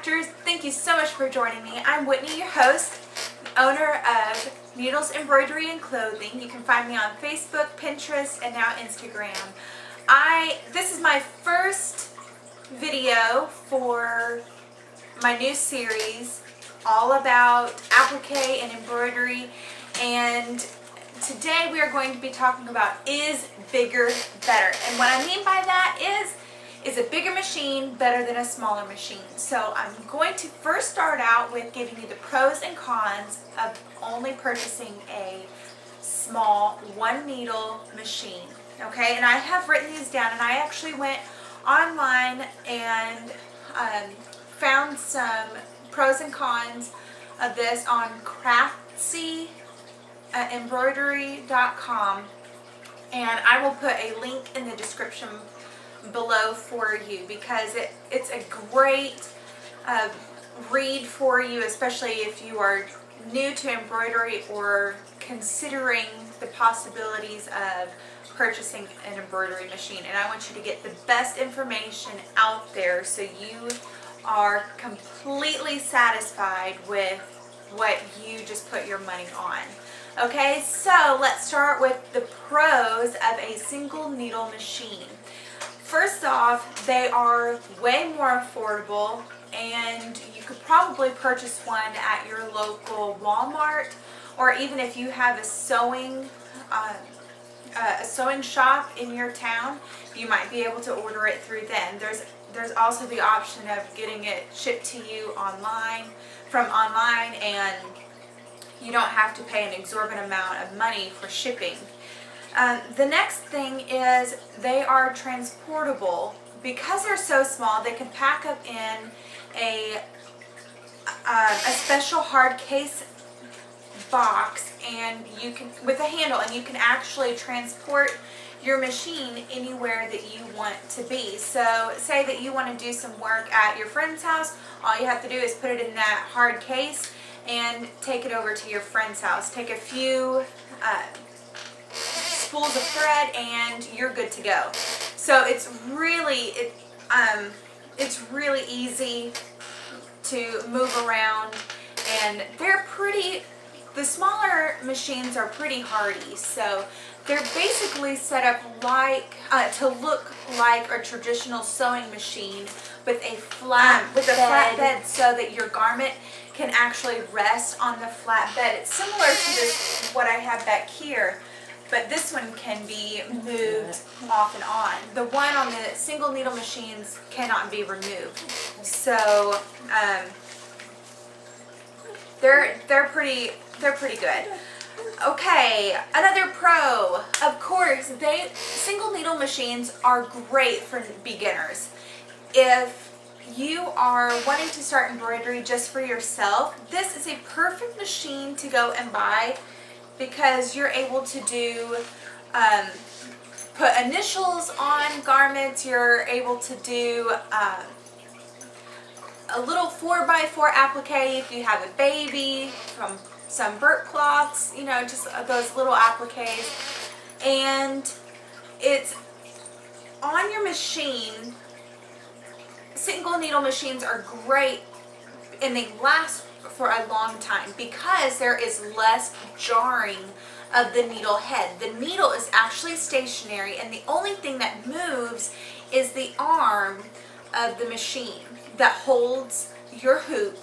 crafters, thank you so much for joining me. I'm Whitney, your host, owner of Needles, Embroidery, and Clothing. You can find me on Facebook, Pinterest, and now Instagram. This is my first video for my new series all about applique and embroidery, and today we are going to be talking about is bigger better? And what I mean by that is a bigger machine better than a smaller machine? So I'm going to first start out with giving you the pros and cons of only purchasing a small one needle machine. Okay, and I have written these down, and I actually went online and found some pros and cons of this on Embroidery.com, and I will put a link in the description below for you, because it's a great read for you, especially if you are new to embroidery or considering the possibilities of purchasing an embroidery machine. And I want you to get the best information out there so you are completely satisfied with what you just put your money on. Okay, so let's start with the pros of a single needle machine. First off, they are way more affordable, and you could probably purchase one at your local Walmart, or even if you have a sewing shop in your town, you might be able to order it through them. There's also the option of getting it shipped to you from online, and you don't have to pay an exorbitant amount of money for shipping. The next thing is they are transportable. Because they're so small, they can pack up in a special hard case box, and you can, with a handle, and you can actually transport your machine anywhere that you want to be. So say that you want to do some work at your friend's house, all you have to do is put it in that hard case and take it over to your friend's house. Take a few spools of thread and you're good to go. So it's really easy to move around, and the smaller machines are pretty hardy, so they're basically set up like to look like a traditional sewing machine with a flat bed, so that your garment can actually rest on the flat bed. It's similar to this, what I have back here, but this one can be moved off and on. The one on the single needle machines cannot be removed. So they're pretty good. Okay, another pro. Of course, single needle machines are great for beginners. If you are wanting to start embroidery just for yourself, this is a perfect machine to go and buy, because you're able to do put initials on garments. You're able to do a little 4x4 applique if you have a baby, from some burp cloths, just those little appliques. And it's on your machine. Single needle machines are great, and they last for a long time because there is less jarring of the needle head. The needle is actually stationary, and the only thing that moves is the arm of the machine that holds your hoop,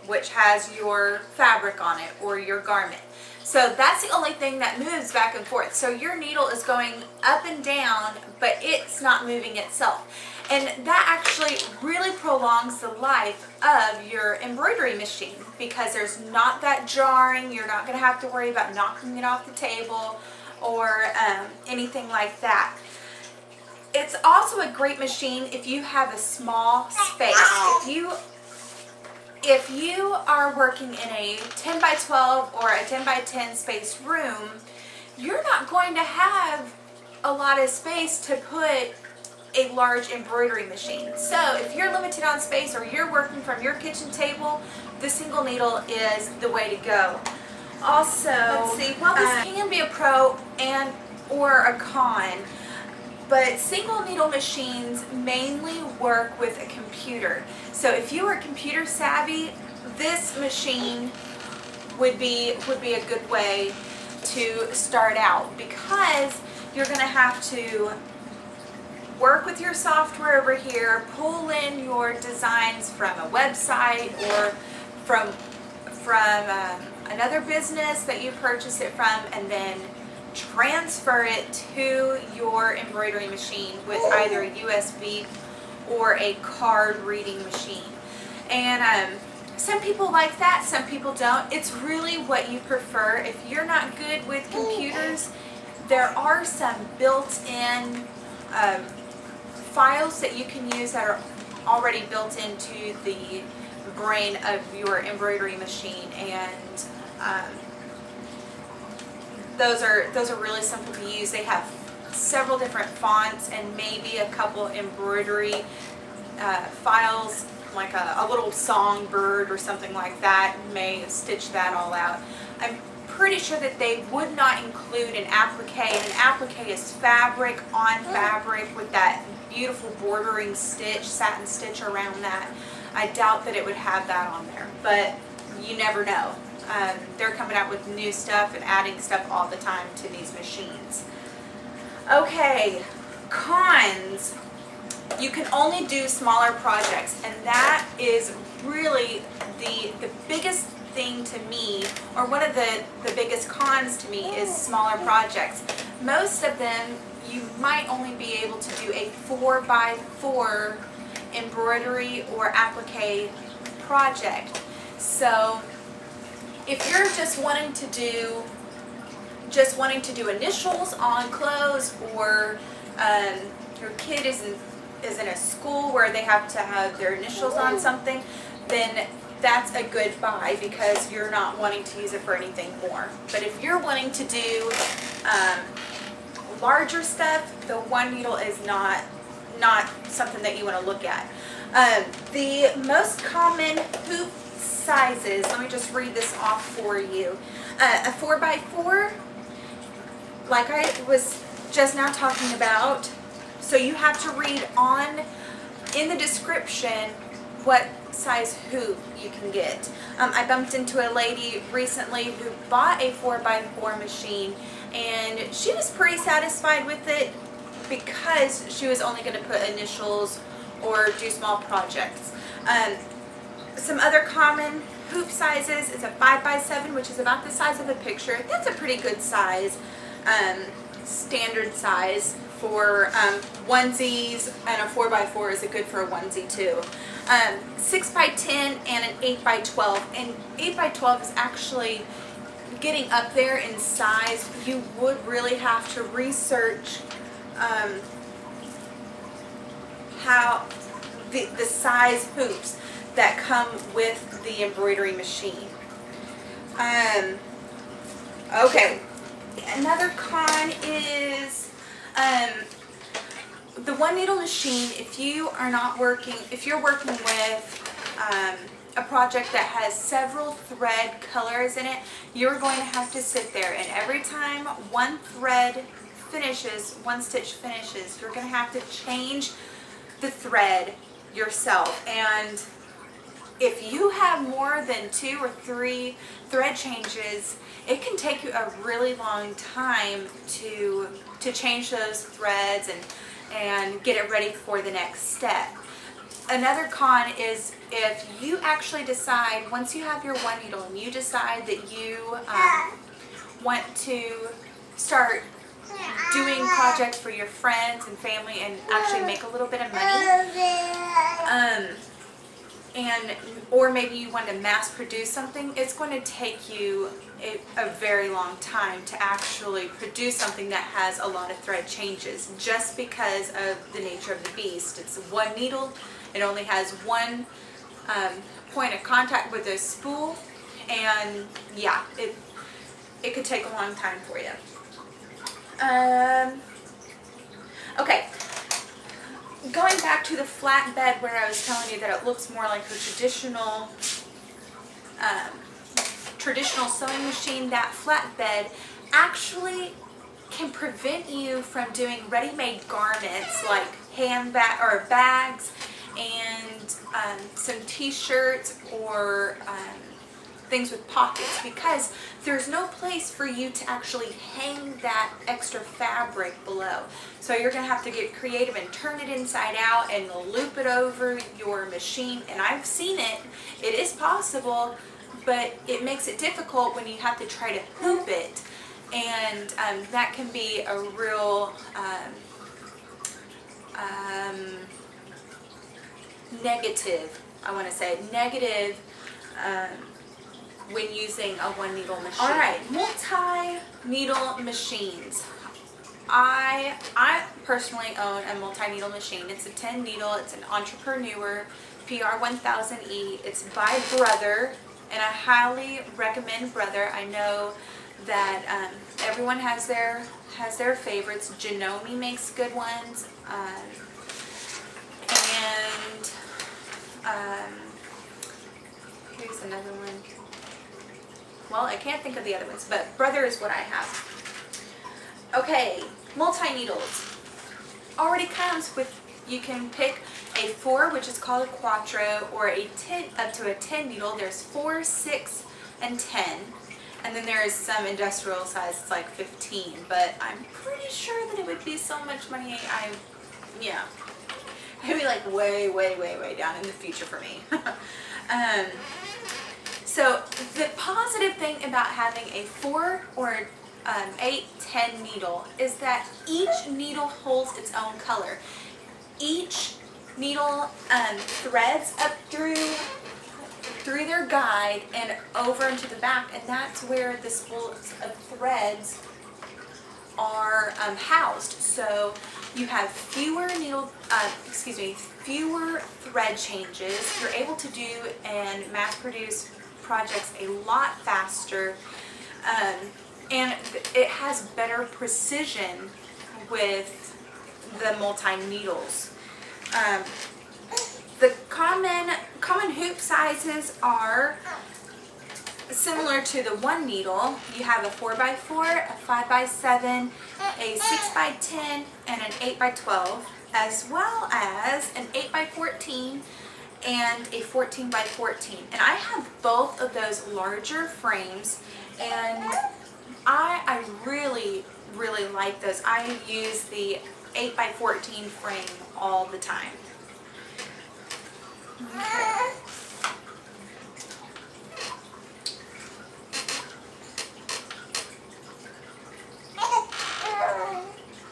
which has your fabric on it or your garment. So that's the only thing that moves back and forth. So your needle is going up and down, but it's not moving itself. And that actually really prolongs the life of your embroidery machine, because there's not that jarring. You're not going to have to worry about knocking it off the table or anything like that. It's also a great machine if you have a small space. If you are working in a 10 by 12 or a 10 by 10 space room, you're not going to have a lot of space to put a large embroidery machine. So if you're limited on space, or you're working from your kitchen table, the single needle is the way to go. Also, let's see, while this can be a pro and or a con, But single needle machines mainly work with a computer. So if you are computer savvy, this machine would be a good way to start out, because you're going to have to work with your software over here, pull in your designs from a website or from another business that you purchased it from, and then transfer it to your embroidery machine with either a USB or a card reading machine. And some people like that, some people don't. It's really what you prefer. If you're not good with computers, there are some built-in files that you can use that are already built into the brain of your embroidery machine, and those are really simple to use. They have several different fonts and maybe a couple embroidery files, like a little songbird or something like that may stitch that all out. I'm pretty sure that they would not include an applique, and an applique is fabric on fabric with that beautiful bordering stitch, satin stitch around that. I doubt that it would have that on there, but you never know. They're coming out with new stuff and adding stuff all the time to these machines. Okay, cons. You can only do smaller projects, and that is really the biggest thing to me, or one of the biggest cons to me, is smaller projects. Most of them you might only be able to do a 4x4 embroidery or applique project. So if you're just wanting to do initials on clothes, or your kid is in a school where they have to have their initials on something, then that's a good buy, because you're not wanting to use it for anything more. But if you're wanting to do larger stuff, the one needle is not something that you want to look at. The most common hoop sizes, let me just read this off for you. A 4x4, like I was just now talking about, so you have to read in the description what size hoop you can get. I bumped into a lady recently who bought a 4x4 machine, and she was pretty satisfied with it because she was only going to put initials or do small projects. Some other common hoop sizes is a 5x7, which is about the size of a picture. That's a pretty good size, standard size for onesies, and a 4x4 is good for a onesie too. 6x10 and an 8x12, and 8x12 is actually getting up there in size. You would really have to research how the size hoops that come with the embroidery machine. Okay, another con is the one needle machine. If you're working with a project that has several thread colors in it, you're going to have to sit there, and every time one thread finishes, one stitch finishes, you're going to have to change the thread yourself. And if you have more than 2 or 3 thread changes, it can take you a really long time to change those threads and get it ready for the next step. Another con is if you actually decide, once you have your one needle and you decide that you want to start doing projects for your friends and family and actually make a little bit of money, or maybe you want to mass produce something, it's going to take you a very long time to actually produce something that has a lot of thread changes, just because of the nature of the beast. It's one needle, it only has one point of contact with a spool, and yeah, it could take a long time for you. Okay, going back to the flatbed, where I was telling you that it looks more like your traditional sewing machine, that flatbed actually can prevent you from doing ready-made garments like handbag or bags and some t-shirts or things with pockets, because there's no place for you to actually hang that extra fabric below. So you're going to have to get creative and turn it inside out and loop it over your machine. And I've seen it. It is possible, but it makes it difficult when you have to try to hoop it. And that can be a real negative, I want to say, negative when using a one needle machine. All right, multi-needle machines. I personally own a multi-needle machine. It's a 10 needle. It's an Entrepreneur PR1000E. It's by Brother, and I highly recommend Brother. I know that everyone has their favorites. Janome makes good ones, and here's another one. Well, I can't think of the other ones, but Brother is what I have. Okay, multi-needles. Already comes with, you can pick a 4, which is called a Quattro, or a 10, up to a 10 needle. There's 4, 6, and 10. And then there is some industrial size, it's like 15, but I'm pretty sure that it would be so much money. Yeah, maybe like way, way, way, way down in the future for me. So the positive thing about having a 4 or 8, 10 needle is that each needle holds its own color. Each needle threads up through their guide and over into the back, and that's where the spools of threads are housed. So you have fewer fewer thread changes. You're able to do and mass produce projects a lot faster, and it has better precision with the multi-needles. The common hoop sizes are similar to the one needle. You have a 4x4, a 5x7, a 6x10, and an 8x12, as well as an 8x14 and a 14x14. And I have both of those larger frames, and I really, really like those. I use the 8x14 frame all the time.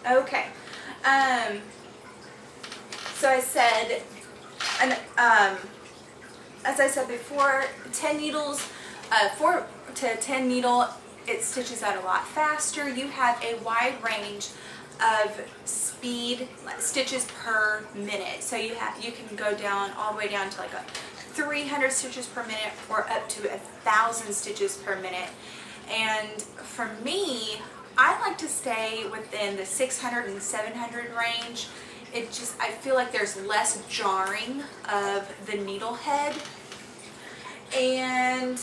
Okay. So I said, as I said before, 10 needles, 4 to 10 needle, it stitches out a lot faster. You have a wide range of speed stitches per minute. So you can go down all the way down to like 300 stitches per minute or up to 1,000 stitches per minute. And for me, I like to stay within the 600 and 700 range. I feel like there's less jarring of the needle head. And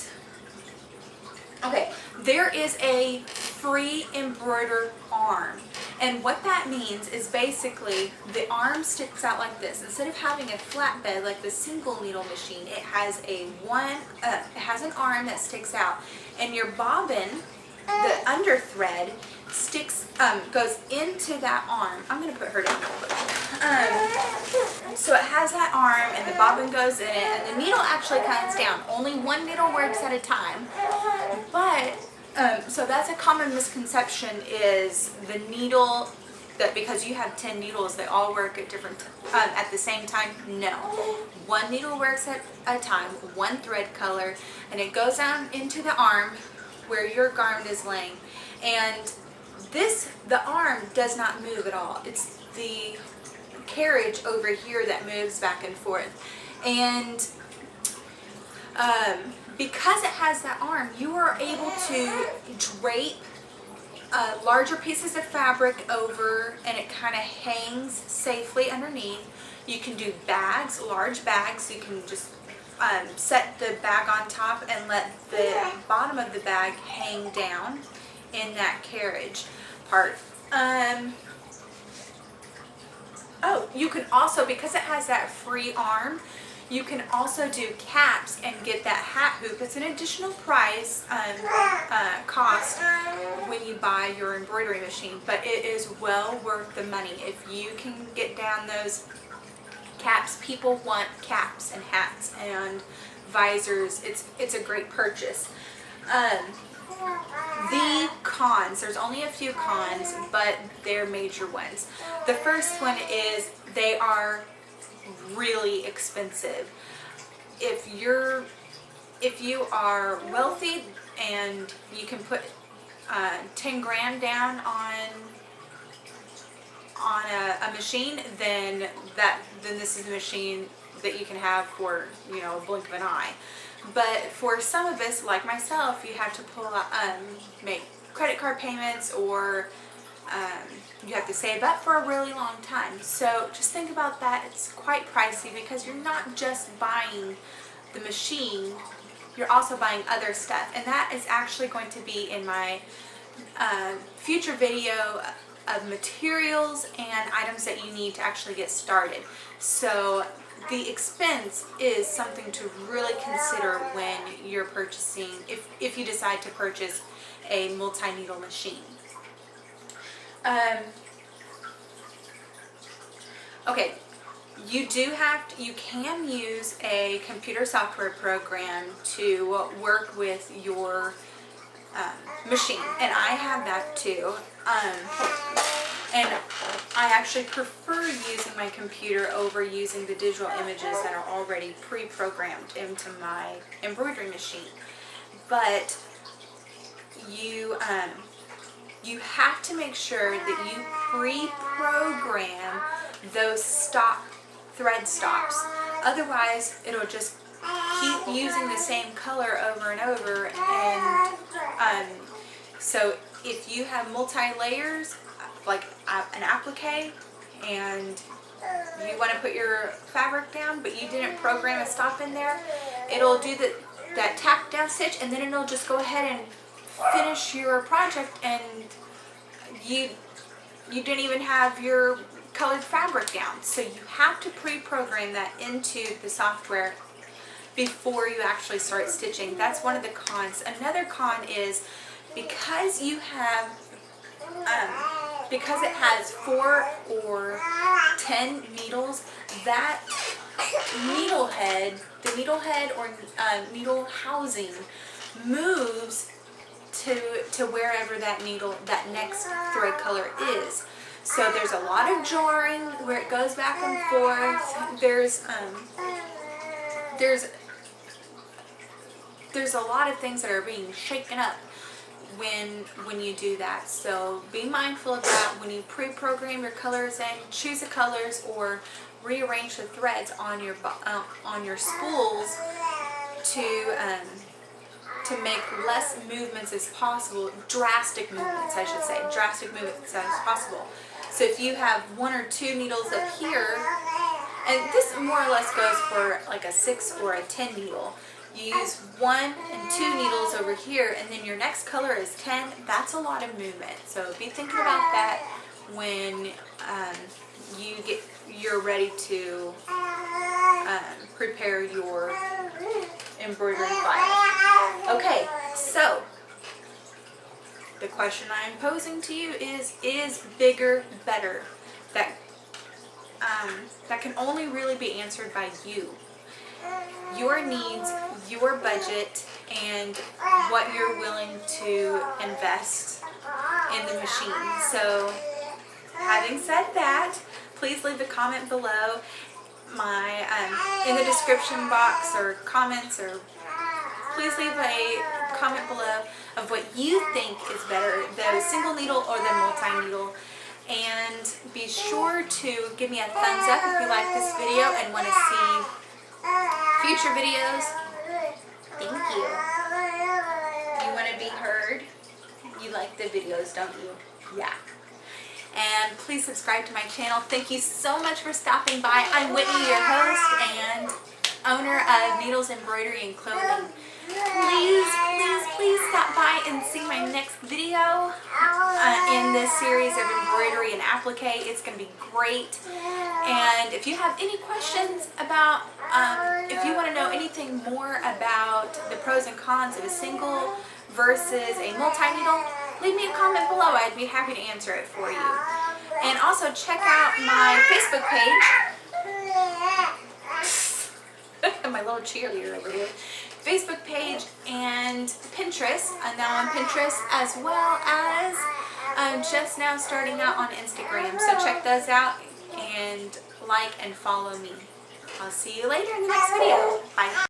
okay, there is a free embroider arm. And what that means is basically the arm sticks out like this. Instead of having a flatbed like the single needle machine, it has an arm that sticks out. And your bobbin, the under thread, goes into that arm. I'm going to put her down real quick. So it has that arm and the bobbin goes in it, and the needle actually comes down. Only one needle works at a time. But so that's a common misconception, is the needle, that because you have 10 needles they all work at different at the same time. No, one needle works at a time, one thread color, and it goes down into the arm where your garment is laying. And the arm does not move at all. It's the carriage over here that moves back and forth. And because it has that arm, you are able to drape larger pieces of fabric over, and it kind of hangs safely underneath. You can do bags, large bags. You can just set the bag on top and let the bottom of the bag hang down in that carriage part. Oh, you can also, because it has that free arm, you can also do caps and get that hat hoop. It's an additional price cost when you buy your embroidery machine, but it is well worth the money. If you can get down those caps, people want caps and hats and visors. It's a great purchase. The cons, there's only a few cons, but they're major ones. The first one is they are really expensive. If you are wealthy and you can put 10 grand down on a machine, then this is a machine that you can have for, you know, a blink of an eye. But for some of us, like myself, you have to pull out, make credit card payments, or you have to save up for a really long time. So just think about that. It's quite pricey because you're not just buying the machine, you're also buying other stuff. And that is actually going to be in my future video of materials and items that you need to actually get started. So the expense is something to really consider when you're purchasing, if you decide to purchase a multi-needle machine. Okay, you can use a computer software program to work with your machine, and I have that too. And I actually prefer using my computer over using the digital images that are already pre-programmed into my embroidery machine. But you have to make sure that you pre-program those thread stops. Otherwise, it'll just keep using the same color over and over. And so if you have multi-layers, like an applique, and you want to put your fabric down, but you didn't program a stop in there, it'll do that tack down stitch, and then it'll just go ahead and finish your project, and you didn't even have your colored fabric down. So you have to pre-program that into the software before you actually start stitching. That's one of the cons. Another con is because you have because it has 4 or 10 needles, that needle head, the needle head or needle housing moves to wherever that next thread color is. So there's a lot of jarring where it goes back and forth. There's a lot of things that are being shaken up when you do that. So be mindful of that when you pre-program your colors in. Choose the colors or rearrange the threads on your spools to make less movements as possible, drastic movements I should say, drastic movements as possible. So if you have 1 or 2 needles up here, and this more or less goes for like a 6 or a 10 needle, you use 1 and 2 needles over here, and then your next color is 10. That's a lot of movement. So be thinking about that when you're ready to prepare your embroidery file. Okay, so the question I am posing to you is bigger better? That can only really be answered by you. Your needs, your budget, and what you're willing to invest in the machine. So, having said that, please leave a comment below in the description box or comments, or please leave a comment below of what you think is better, the single needle or the multi-needle. And be sure to give me a thumbs up if you like this video and want to see future videos. Thank you. You want to be heard? You like the videos, don't you? Yeah. And please subscribe to my channel. Thank you so much for stopping by. I'm Whitney, your host, and owner of Needles, Embroidery, and Clothing. Please stop by and see my next video in this series of embroidery and applique. It's going to be great. And if you have any questions about, if you want to know anything more about the pros and cons of a single versus a multi-needle, leave me a comment below. I'd be happy to answer it for you. And also check out my Facebook page. My little cheerleader over here. Facebook page and Pinterest. I'm now on Pinterest, as well as I'm just now starting out on Instagram. So check those out and like and follow me. I'll see you later in the next video. Bye.